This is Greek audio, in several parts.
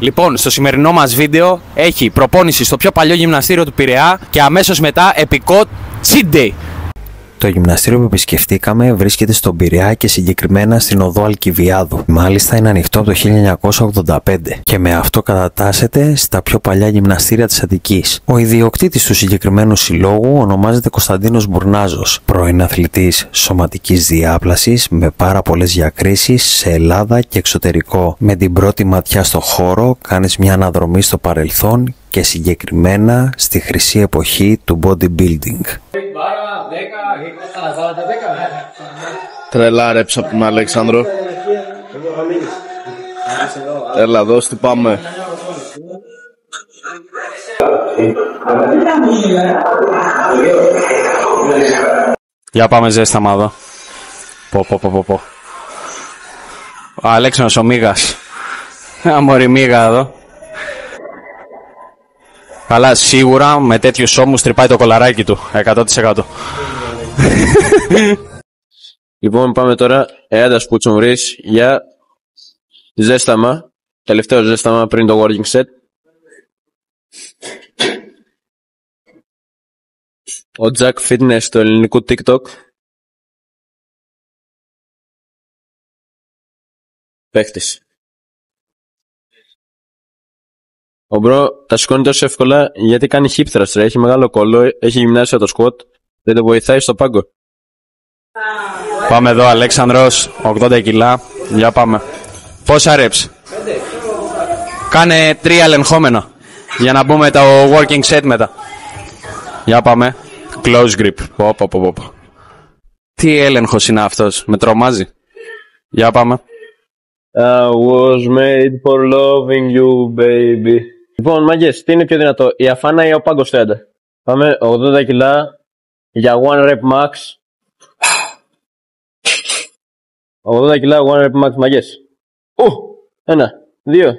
Λοιπόν, στο σημερινό μας βίντεο έχει προπόνηση στο πιο παλιό γυμναστήριο του Πειραιά και αμέσως μετά επικό cheat day. Το γυμναστήριο που επισκεφτήκαμε βρίσκεται στον Πειραιά και συγκεκριμένα στην οδό Αλκιβιάδου. Μάλιστα είναι ανοιχτό από το 1985 και με αυτό κατατάσσεται στα πιο παλιά γυμναστήρια της Αττικής. Ο ιδιοκτήτης του συγκεκριμένου συλλόγου ονομάζεται Κωνσταντίνος Μπουρνάζος, πρώην αθλητής σωματικής διάπλασης με πάρα πολλές διακρίσεις σε Ελλάδα και εξωτερικό. Με την πρώτη ματιά στο χώρο κάνεις μια αναδρομή στο παρελθόν και συγκεκριμένα στη χρυσή εποχή του bodybuilding. Τρελά ρέψα από τον Αλέξανδρο. Έλα δώσ' τι πάμε. Για πάμε ζέσταμα εδώ. Πω. Ο Αλέξανδρος ο Μίγας. Αμόρι Μίγα εδώ. Καλά, σίγουρα με τέτοιους ώμους τρυπάει το κολαράκι του. 100%. Λοιπόν, πάμε τώρα Έαντας Πουτσομβρής για ζέσταμα. Τελευταίο ζέσταμα πριν το working set. Ο Jack Fitness του ελληνικού TikTok. Παίχτης. Ο μπρο τα σηκώνει τόσο εύκολα γιατί κάνει hip thrust, έχει μεγάλο κόλλο, έχει γυμνάσια το squat, δεν το βοηθάει στο πάγκο. Πάμε εδώ Αλέξανδρος, 80 κιλά, για πάμε. Πόσα reps? Κάνε 3 ελεγχόμενα για να μπούμε το working set μετά. Για πάμε. Close grip. Πω. Τι έλεγχος είναι αυτός, με τρομάζει. Για πάμε. I was made for loving you, baby. Λοιπόν, μάγκες, τι είναι πιο δυνατό, η αφάνα ή ο πάγκος του Έντα? Πάμε 80 κιλά για 1 rep max. 80 κιλά 1 rep max, μάγκες. 1, 2,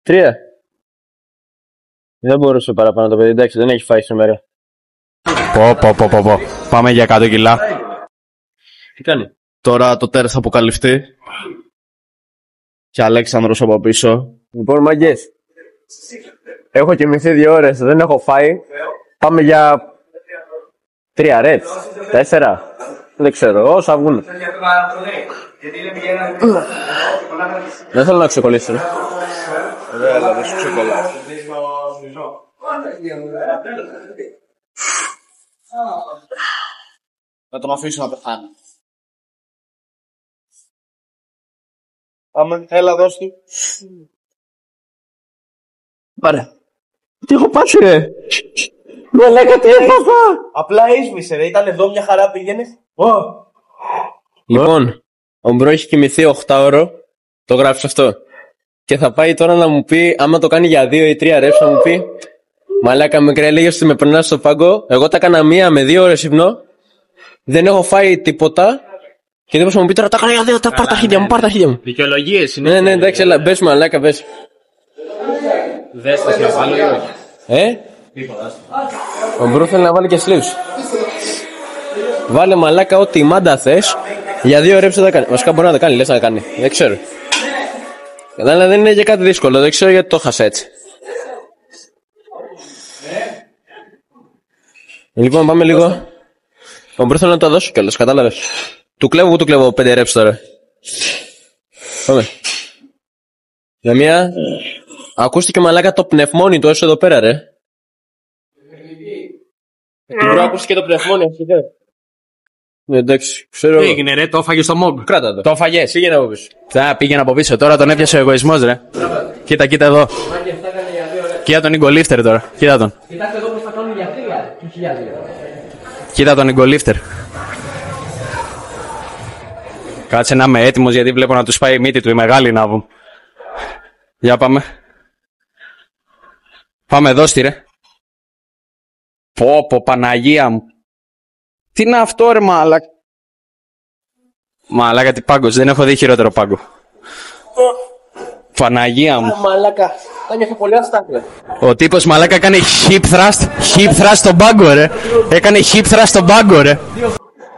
3. Δεν μπορούσε παραπάνω το παιδί, εντάξει, δεν έχει φάει σήμερα. Πω. Πάμε για 100 κιλά. Τι κάνει? Τώρα το τέρας θα αποκαλυφθεί. Και Αλέξανδρος από πίσω. Λοιπόν, μάγκες, έχω κοιμηθεί 2 ώρες, δεν έχω φάει. Πάμε για 3 reps, 4. Δεν ξέρω, όσα βγουν. Δεν θέλω να ξεκολλήσω. Έλα, δεν σου ξεκολλάω. Να τον αφήσω να πεθάνει. Πάμε, έλα δώσ' του. Πάρε. Τι έχω πάσει ρε. Μαλάκα τι έπαθα. Απλά έσβησε ρε, ήταν εδώ μια χαρά πήγαινε. Λοιπόν, ο μπρο έχει κοιμηθεί 8ωρο. Το γράφεις αυτό. Και θα πάει τώρα να μου πει, άμα το κάνει για 2 ή 3 reps, θα μου πει μαλάκα μικρέ, έλεγες ότι με περνάς στο πάγκο. Εγώ τα έκανα 1 με 2 ώρες ύπνο. Δεν έχω φάει τίποτα. Και δεν μπορούσα να μου πει τώρα τα έκανα για 2, πάρ' τα χέρια μου, Δικαιολογίες είναι. Ναι, εντάξει, έλα, μπες μαλάκα, μπες. Δες τα να βάλω ή όχι? Ο μπρο θέλει να βάλει και sleeves. Βάλε μαλάκα ό,τι μάντα θες. Για 2 reps δεν θα κάνει. Βασικά μπορεί να τα κάνει, λες να τα κάνει. Δεν ξέρω. Αλλά δεν είναι και κάτι δύσκολο, δεν ξέρω γιατί το χάσα έτσι. Λοιπόν, πάμε λίγο. Ο μπρο θέλει να το δώσω κιόλας, κατάλαβες. Του κλέβω 5 reps τώρα. Πάμε. Για μία. Ακούστηκε μαλάκα το πνευμόνι του έσω εδώ πέρα ρε. Του μπρο ακούστηκε το πνευμόνι αρχικά. Εντάξει, ξέρω. Τι έγινε ρε, το έφαγες στο mob? Κράτα το. Το έφαγες? Πήγαινε από πίσω. Πήγαινε από πίσω, τώρα τον έπιασε ο εγωισμός ρε. Κοίτα εδώ. Κοίτα τον Ιγκολίφτερ τώρα, κοίτα τον. Κοιτάξτε εδώ πως θα κάνουν για 3 και για 2. Κοίτα τον Ιγκολίφτερ. Κάτσε να είμαι έτοιμος γιατί βλέπω να του πάει η μύτη του, η μεγάλη να βγουν. Για πάμε. Πάμε εδώ στη ρε. Πω, Παναγία μου. Τι είναι αυτό ρε μαλάκα. Μαλάκα τι πάγκος, δεν έχω δει χειρότερο πάγκο. Παναγία μου. Μαλάκα, τα νιώθω πολύ αστάθεια. Ο τύπος μαλάκα έκανε hip thrust στον πάγκο ρε. Έκανε hip thrust στον πάγκο ρε.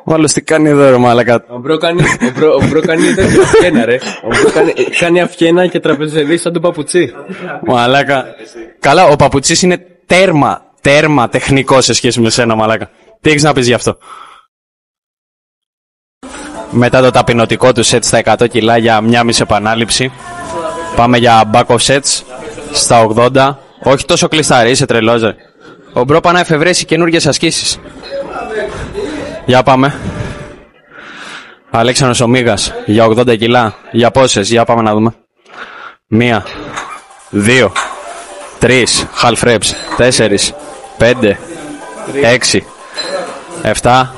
Ο άλλος τι κάνει εδώ ρε μαλάκα. Ο μπρο κάνει τέτοια αυγένα ρε. Ο μπρο κάνει αυγένα και τραπεζεδί σαν τον παπουτσί. Μαλάκα. Καλά, ο παπουτσής είναι τέρμα τεχνικό σε σχέση με σένα μαλάκα. Τι έχεις να πεις γι' αυτό? Μετά το ταπεινωτικό του σετ στα 100 κιλά για μια μισή επανάληψη. Πάμε για back of sets στα 80. Όχι τόσο κλειστάρι, είσαι τρελός ρε. Ο μπρο πάει να εφευρέσει καινούργιες ασκήσεις. Για πάμε. Αλέξανδρος Ομίγας για 80 κιλά. Για πόσες, για πάμε να δούμε. 1, 2, 3, half reps, 4, 5, 6, 7,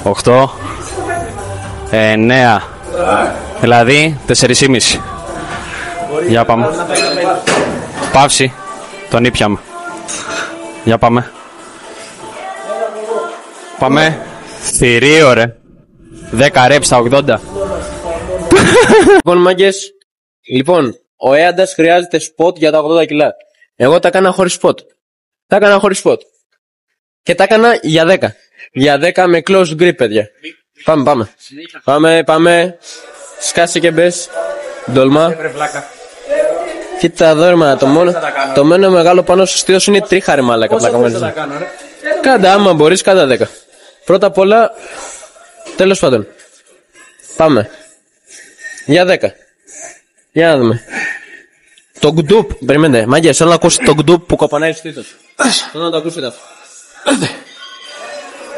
8, 9. Δηλαδή 4,5. Για πάμε. Παύση. Τον ήπιαμε. Για πάμε. Πάμε. Θηρίο ρε. 10 reps στα 80. Λοιπόν μάγκες, λοιπόν, ο Έαντας χρειάζεται spot για τα 80 κιλά. Εγώ τα έκανα χωρίς spot. Και τα έκανα για 10. Για 10 με close grip, παιδιά. Πάμε. Σκάσε και μπες. Ντολμά. Κοίτα εδώ ρε μάνα, το μόνο μεγάλο πάνω στο στήθος είναι τρίχα ρε μάλακα. Κάντα άμα μπορείς, κάντα 10. Πρώτα απ' όλα, τέλος πάντων. Πάμε. Για 10. Για να δούμε. Το γκντουπ, περιμένετε, μάγκες, θέλω να ακούσετε το γκντουπ που κοπανάει στήθος. Θέλω να το ακούσετε αυτό.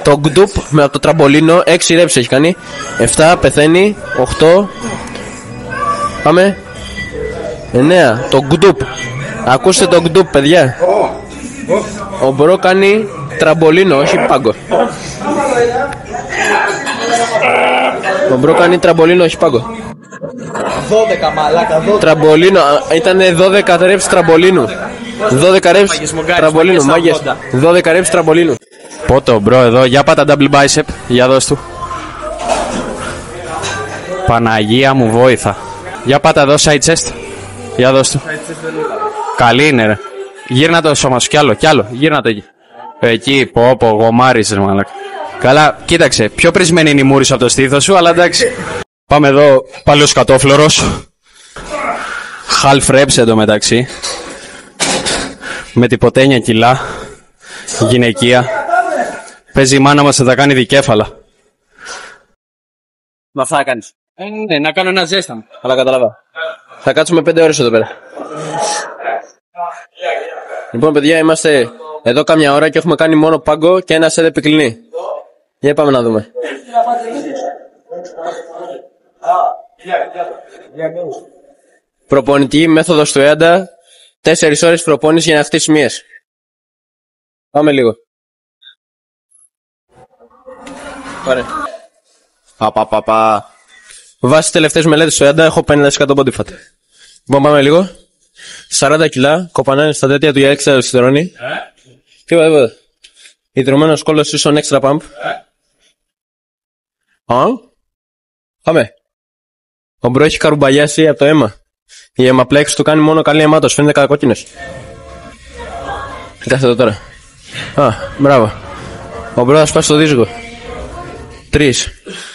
Το γκντουπ με το τραμπολίνο, 6 reps έχει κάνει. 7, πεθαίνει, 8. Πάμε. 9, το γκντουπ. Ακούστε το γκντουπ, παιδιά. Ο μπρο κάνει τραμπολίνο, όχι πάγκο. Ο μπρο κάνει τραμπολίνο, όχι πάγκο. 12 μαλάκα, 12. Τραμπολίνο, ήταν 12 reps τραμπολίνου. 12 reps τραμπολίνου, μάγες. 12 reps τραμπολίνου. Πότο μπρο εδώ, για πάτα double bicep. Για δώσ' του. Παναγία μου βόηθα. Για πάτα εδώ side chest. Για δώσ' του. Καλή είναι ρε. Γύρνα το σώμα σου κι άλλο, γύρνα το εκεί. Εκεί, πω, γομάρις ρε μαλάκα. Καλά, κοίταξε, πιο πρισμένη είναι η μούρη σου από το στήθος σου, αλλά εντάξει. Πάμε εδώ, πάλι ο σκατόφλωρος. Half reps εντωμεταξύ. Με τυπο 9 κιλά. Γυναικεία. Παίζει η μάνα μας, θα τα κάνει δικέφαλα. Με αυτά θα κάνεις. Ναι, να κάνω ένα ζέσταμα. Αλλά κατάλαβα. Θα κάτσουμε 5 ώρες εδώ πέρα. Λοιπόν παιδιά, είμαστε εδώ κάμια ώρα και έχουμε κάνει μόνο πάγκο και ένα σετ επικλινή. Για πάμε να δούμε. Προπονητική μέθοδος του Έντα. 4 ώρες προπόνηση για να χτίσει μύες. Πάμε λίγο. Πάρε. Βάσει τελευταίες μελέτες του Έντα έχω 50% body fat. Λοιπόν πάμε λίγο. 40 κιλά, κοπανάνε στα τέτοια του για έξτρα αριστερόνι. Τίποτα. Ιδρυμένος κόλλος ίσον extra pump. Πάμε. Ο μπρο έχει καρουμπαγιάσει από το αίμα. Η αιματπλέξη του κάνει μόνο καλή αιμάτωση, φαίνεται κακόκκινος. Κοιτάξτε εδώ τώρα. Μπράβο. Ο μπρο θα σπάσει το δίσγο. 3.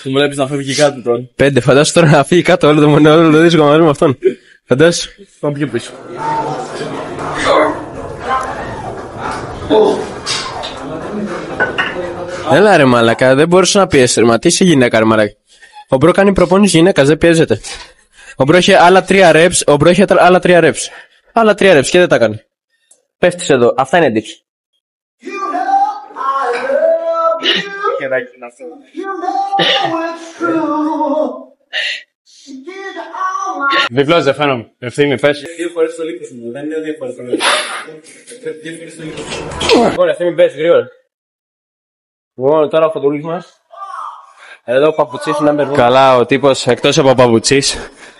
Του βλέπεις να φεύγει κάτω τώρα. 5. Φαντάσου τώρα να φύγει κάτω όλο το δίσγο μαζί με αυτόν. Φαντάσου. Πάμε πιο πίσω. Έλα ρε μαλακα, δεν μπορούσε να πιέσει. Μα τι είσαι γυναίκα ρε μαλακα. Ο μπρο κάνει προπόνηση γυναίκας, δεν πιέζεται. Ο μπρο είχε άλλα 3 reps. Άλλα 3 reps και δεν τα κάνει. Πέφτεις εδώ. Αυτά είναι dicks. Διπλός δεν φαίνομαι. Ευθύμη, πες. 2 φορές το λίπος μου. Δεν είναι 2 φορές το λίπος. 2 φορές το λίπος μου. Λοιπόν, Ευθύμη, πες γρήγορα. Λοιπόν, τώρα ο φωτολής μας. Εδώ ο παπουτσής number 1. Καλά, ο τύπος εκτός από παπουτσής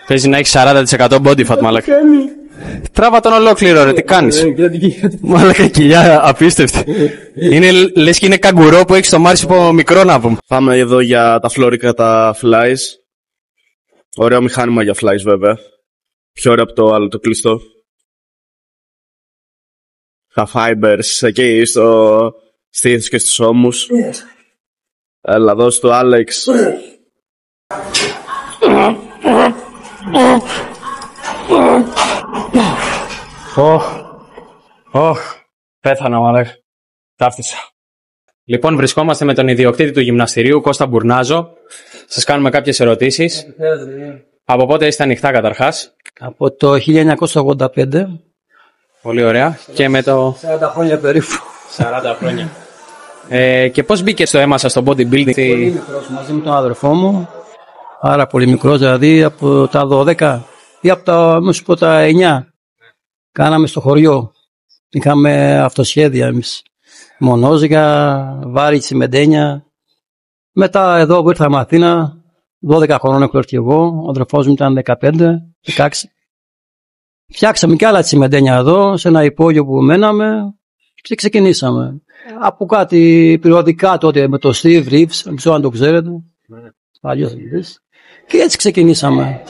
παίζει να έχει 40% body fat, μαλάκα. Τράβα τον ολόκληρο, ρε, τι κάνεις. Μαλάκα κοιλιά, απίστευτη. Είναι λες και είναι καγκουρό που έχει στο μάρσιπο μικρό να πούμε. Πάμε εδώ για τα φλόρικα, τα flies. Ωραίο μηχάνημα για flies βέβαια. Πιο ωραίο από το άλλο, το κλειστό. Τα fibers εκεί στο στήθος και στους ώμους. Έλα, δώσ' του Άλεξ. Πέθανα, μαλάκα. Ταύτισα. Λοιπόν, βρισκόμαστε με τον ιδιοκτήτη του γυμναστηρίου, Κώστα Μπουρνάζο. Σας κάνουμε κάποιες ερωτήσεις. Από πότε είστε ανοιχτά, καταρχάς? Από το 1985. Πολύ ωραία. Και με το... 40 χρόνια περίπου. 40 χρόνια. Και πώς μπήκε στο αίμα σας στο bodybuilding? Πολύ μικρός, μαζί με τον αδερφό μου. Άρα πολύ μικρός, δηλαδή από τα 12 ή από τα 9. Κάναμε στο χωριό. Είχαμε αυτοσχέδια εμείς. Μονόζυγα, βάρη, τσιμεντένια. Μετά εδώ που ήρθαμε Αθήνα, 12 χρόνων έχω έρθει εγώ, ο αδερφός μου ήταν 15, 16. Φτιάξαμε και άλλα τσιμεντένια εδώ, σε ένα υπόγειο που μέναμε και ξεκινήσαμε. Από κάτι περιοδικά τότε με το Steve Reeves, δεν ξέρω αν το ξέρετε. Παλιός αθλητής. Και έτσι ξεκινήσαμε.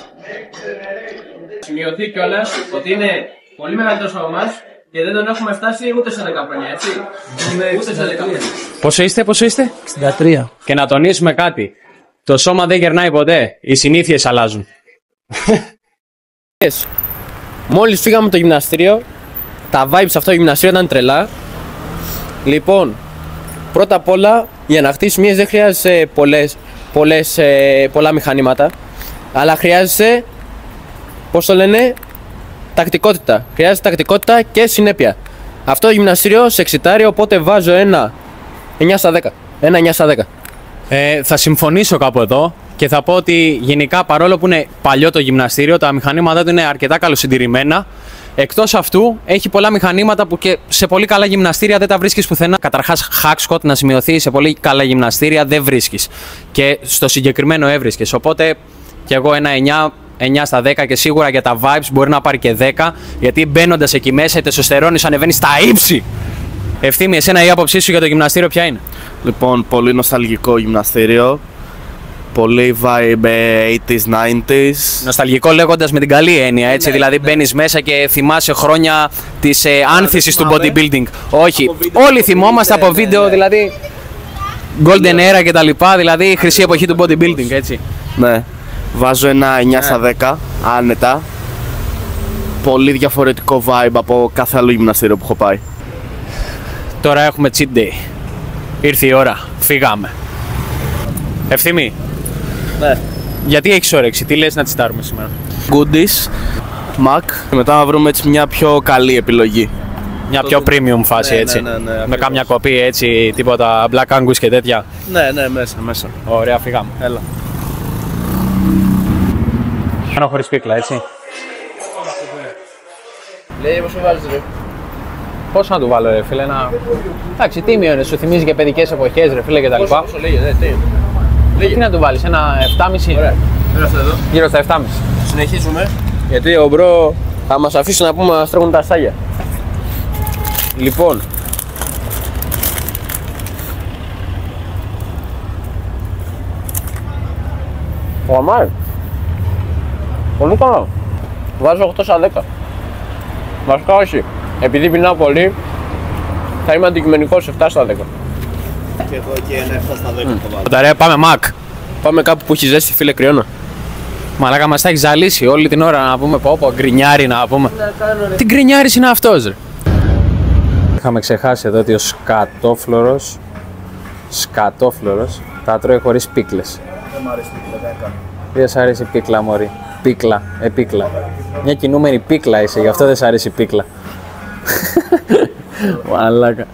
Σημειωθεί κιόλας ότι είναι πολύ μεγαλύτερος από εμάς και δεν τον έχουμε φτάσει ούτε σε 10 χρόνια, έτσι. Ούτε σε 10 χρόνια. Πόσο είστε? 63. Και να τονίσουμε κάτι. Το σώμα δεν γερνάει ποτέ. Οι συνήθειες αλλάζουν. Μόλις φύγαμε από το γυμναστήριο, τα vibes σε αυτό το γυμναστήριο ήταν τρελά. Λοιπόν, πρώτα απ' όλα, για να χτίσεις μύες δεν χρειάζεσαι πολλά μηχανήματα, αλλά χρειάζεσαι, πώς το λένε, τακτικότητα. Χρειάζεται τακτικότητα και συνέπεια. Αυτό το γυμναστήριο σε εξητάρει, οπότε βάζω ένα 9 στα 10. Ένα 9 στα 10. Θα συμφωνήσω κάπου εδώ και θα πω ότι γενικά, παρόλο που είναι παλιό το γυμναστήριο, τα μηχανήματά του είναι αρκετά καλοσυντηρημένα. Εκτός αυτού, έχει πολλά μηχανήματα που και σε πολύ καλά γυμναστήρια δεν τα βρίσκεις πουθενά. Καταρχάς, Hackskot, να σημειωθεί, σε πολύ καλά γυμναστήρια δεν βρίσκεις. Και στο συγκεκριμένο έβρισκες. Οπότε και εγώ ένα 9 στα 10 και σίγουρα για τα vibes μπορεί να πάρει και 10, γιατί μπαίνοντας εκεί μέσα η τεστοστερόνη ανεβαίνει στα ύψη. Ευθύμη, εσένα η άποψή σου για το γυμναστήριο ποια είναι? Λοιπόν, πολύ νοσταλγικό γυμναστήριο. Πολύ vibe 80s, 90s. Νοσταλγικό λέγοντας με την καλή έννοια, έτσι. Δηλαδή μπαίνεις μέσα και θυμάσαι χρόνια της άνθησης του bodybuilding. Όχι, όλοι θυμόμαστε από βίντεο, δηλαδή Golden Era και τα λοιπά, δηλαδή η χρυσή εποχή του bodybuilding, έτσι. Ναι, βάζω ένα 9 στα 10, άνετα. Πολύ διαφορετικό vibe από κάθε άλλο γυμναστήριο που έχω πάει. Τώρα έχουμε cheat day. Ήρθε η ώρα, φύγαμε. Ευθύμη. Ναι. Γιατί έχεις όρεξη, τι λες να τσιτάρουμε σήμερα? Goodies, Mac, και μετά να βρούμε έτσι μια πιο καλή επιλογή. Μια πιο premium φάση, έτσι. Ναι, με κάμια κοπή, έτσι, τίποτα Black Angus και τέτοια. Ναι, μέσα. Ωραία, φύγαμε. Έλα. Κάνω χωρίς πίκλα, έτσι. Λέει πώς με βάζεις ρε. Πώς να του βάλω, ρε φίλε, εντάξει, τίμιο είναι, σου θυμίζει και παιδικές εποχές, ρε φίλε, και τα λοιπά. Πόσο λέγε, Τι να του βάλεις, ένα 7,5? Ωραία. Έλα εδώ. Γύρω στα 7,5. Συνεχίζουμε. Γιατί ο μπρο θα μας αφήσει να πούμε να στρέφουν τα στάγια. Λοιπόν. Γαμάει. Πολύ καλά. Βάζω 8 στα 10. Βασικά όχι. Επειδή πεινάω πολύ, θα είμαι αντικειμενικός 7 στα 10. Και εγώ και ένα 7 στα 10 θα βάλω. Ωραία, πάμε Mac. Πάμε κάπου που έχει ζέστη, φίλε, κρυώνα. Μαλάκα, μας τα έχει ζαλίσει όλη την ώρα να πούμε πω γκρινιάρι να πούμε. Τι γκρινιάρις είναι αυτός, ρε? Είχαμε ξεχάσει εδώ ότι ο σκατόφλωρος τα τρώει χωρίς πίκλες. Δεν μ' αρέσει πίκλα, δεν κάνω. Δεν σ' αρέσει πίκλα, μωρή. Πίκλα, επίκλα. Μια κινούμενη πίκλα είσαι, γι' αυτό δεν σ' αρέσει πίκλα. Μαλάκα.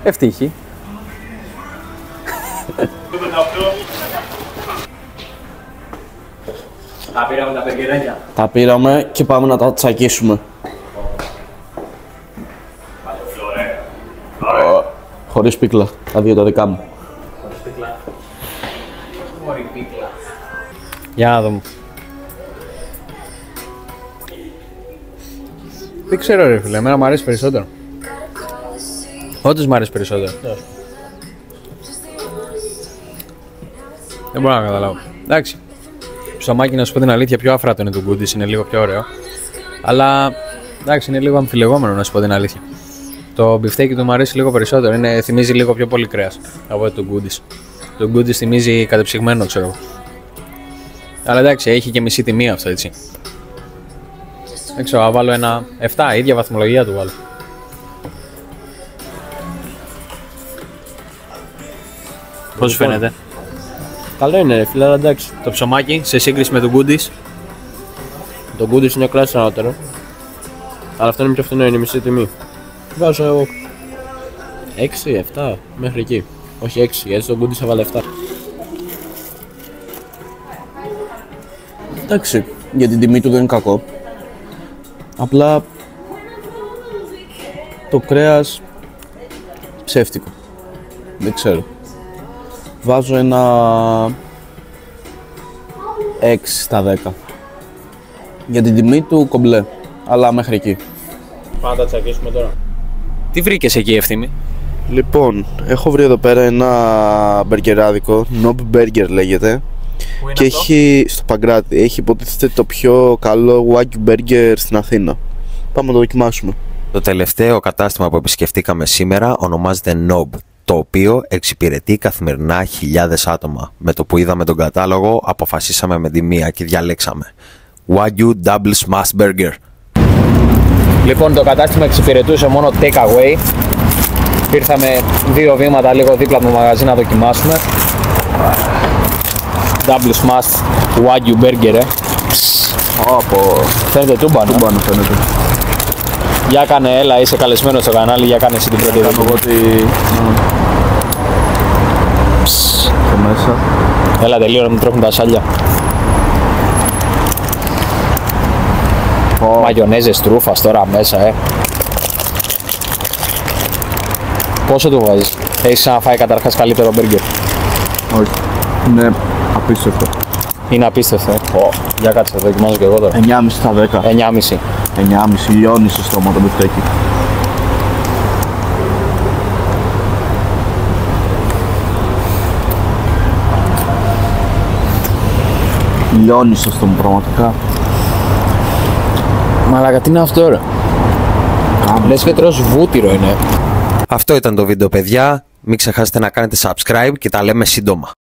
Ευτύχη. Τα πήραμε τα μπεργκεράκια. Τα πήραμε και πάμε να τα τσακίσουμε. Χωρίς πίκλα, τα δύο τα δικά μου. Χωρίς πίκλα. Χωρίς πίκλα. Για να δούμε. Δεν ξέρω, ρε φίλε, εμένα μου αρέσει περισσότερο. Όντως μου αρέσει περισσότερο. Δεν μπορώ να καταλάβω. Εντάξει. Ψωμάκι, να σου πω την αλήθεια, πιο αφράτο είναι το Goodies, είναι λίγο πιο ωραίο. Αλλά εντάξει, είναι λίγο αμφιλεγόμενο, να σου πω την αλήθεια. Το μπιφτέκι του μου αρέσει λίγο περισσότερο, θυμίζει λίγο πιο πολύ κρέας από το Goodies. Το Goodies θυμίζει κατεψυγμένο, ξέρω εγώ. Αλλά εντάξει, έχει και μισή τιμή αυτό, έτσι. Δεν ξέρω, θα βάλω ένα 7, ίδια βαθμολογία του βάλω. Πώς σου φαίνεται? Καλό είναι, ρε φίλε, αλλά εντάξει. Το ψωμάκι σε σύγκριση με το Goodies. Το Goodies είναι κλάση ανώτερο. Αλλά αυτό είναι πιο φθηνό, είναι μισή τιμή. Βάζω εγώ 6, 7, μέχρι εκεί. Όχι 6, γιατί το Goodies έβαλε 7. Εντάξει, για την τιμή του δεν είναι κακό. Απλά το κρέας ψεύτικο. Δεν ξέρω. Βάζω ένα 6 στα 10. Για την τιμή του κομπλέ, αλλά μέχρι εκεί. Πάμε να τα τσακίσουμε τώρα. Τι βρήκες εκεί, Ευθύμη? Λοιπόν, έχω βρει εδώ πέρα ένα μπεργκεράδικο, Nob Burger λέγεται. Και αυτό? έχει στο Παγκράτη, έχει υποτίθεται το πιο καλό Wagyu Burger στην Αθήνα. Πάμε να το δοκιμάσουμε. Το τελευταίο κατάστημα που επισκεφτήκαμε σήμερα ονομάζεται Nob, το οποίο εξυπηρετεί καθημερινά χιλιάδες άτομα. Με το που είδαμε τον κατάλογο, αποφασίσαμε με τη μία και διαλέξαμε Wagyu Double Smash Burger. Λοιπόν, το κατάστημα εξυπηρετούσε μόνο take away. Ήρθαμε 2 βήματα λίγο δίπλα από το μαγαζί να δοκιμάσουμε. Double Smash Wagyu Burger, Φαίνεται τούμπανο. Τούμπανο φαίνεται. Για κάνε, έλα, είσαι καλεσμένος στο κανάλι, για κάνε εσύ την πρώτη Κάνω εγώ το μέσα. Έλα, τελείω να μου τρέχουν τα σάλια. Μαγιονέζες τρούφας τώρα μέσα, Πόσο του βάζεις? Έχεις ξαναφάει καταρχάς καλύτερο μπέργκερ? Όχι. Είναι απίστευτο. Είναι απίστευτο, Για κάτσε, το δοκιμάζω και εγώ τώρα. 9,5 στα 10. 9,5. 9,5 λιώνει στο στόμα το μπιφτέκι. Λιώνει στο στόμα πραγματικά. Μαλάκα, τι είναι αυτό, ρε? Λες και τρως βούτυρο είναι. Αυτό ήταν το βίντεο, παιδιά. Μην ξεχάσετε να κάνετε subscribe και τα λέμε σύντομα.